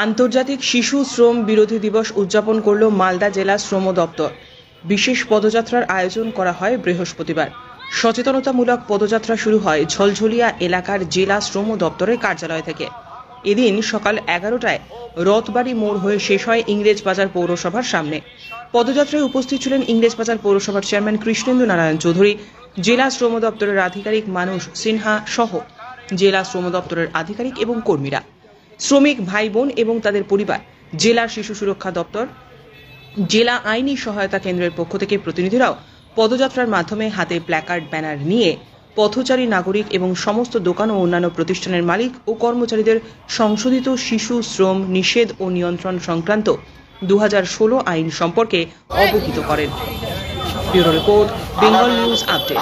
আন্তর্জাতিক শিশু শ্রম বিরোধী দিবস উদযাপন করল মালদা জেলা শ্রম দপ্তর। বিশেষ পদযাত্রার আয়োজন করা হয় বৃহস্পতিবার। সচেতনতামূলক পদযাত্রা শুরু হয় ঝলঝলিয়া এলাকার জেলা শ্রম দপ্তরের কার্যালয় থেকে। এদিন সকাল 11টায় রথবাড়ি মোড় হয়ে শেষ হয় ইংরেজবাজার পৌরসভার সামনে। পদযাত্রায় উপস্থিত ছিলেন ইংরেজবাজার পৌরসভার চেয়ারম্যান কৃষ্ণেন্দু নারায়ণ চৌধুরী, জেলা শ্রম দপ্তরের আধিকারিক মানুষ সিনহা সহ জেলা শ্রম দপ্তরের আধিকারিক এবং কর্মীরা। শ্রমিক ভাই বোন এবং তাদের পরিবার, জেলার শিশু সুরক্ষা দপ্তর, জেলা আইনি সহায়তা কেন্দ্রের পক্ষ থেকে প্রতিনিধিরাও পদযাত্রার মাধ্যমে হাতে প্ল্যাকার্ড ব্যানার নিয়ে পথচারী নাগরিক এবং সমস্ত দোকান ও অন্যান্য প্রতিষ্ঠানের মালিক ও কর্মচারীদের সংশোধিত শিশু শ্রম নিষেধ ও নিয়ন্ত্রণ সংক্রান্ত 2016 আইন সম্পর্কে অবহিত করেন। Bureau report, Bengal news update.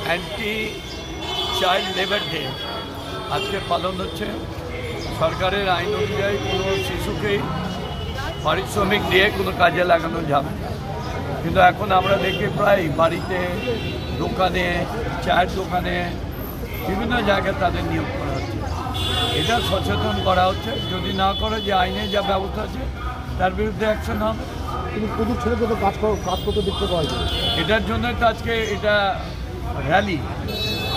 Anti child labour day আজকে পালন হচ্ছে। সরকারের আইন অনুযায়ী কোনো শিশুকেই পারিশ্রমিক দিয়ে কোনো কাজে লাগানো যাবে না, কিন্তু এখন আমরা দেখি প্রায় বাড়িতে, দোকানে, চায়ের দোকানে, বিভিন্ন জায়গায় তাদের নিয়োগ করা হচ্ছে। এটা সচেতন করা হচ্ছে, যদি না করে যে আইনে যা ব্যবস্থা আছে তার বিরুদ্ধে অ্যাকশন হবে। কিন্তু প্রচুর ছেলেকে তো কাজ করতে দেখতে পাওয়া যায়। এটার জন্য তো আজকে এটা র্যালি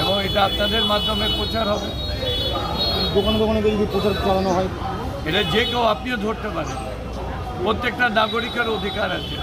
এবং এটা আপনাদের মাধ্যমে প্রচার হবে। দোকানে দোকানে যদি প্রচার চালানো হয়, এটা যে কেউ আপনিও ধরতে পারেন। প্রত্যেকটা নাগরিকের অধিকার আছে।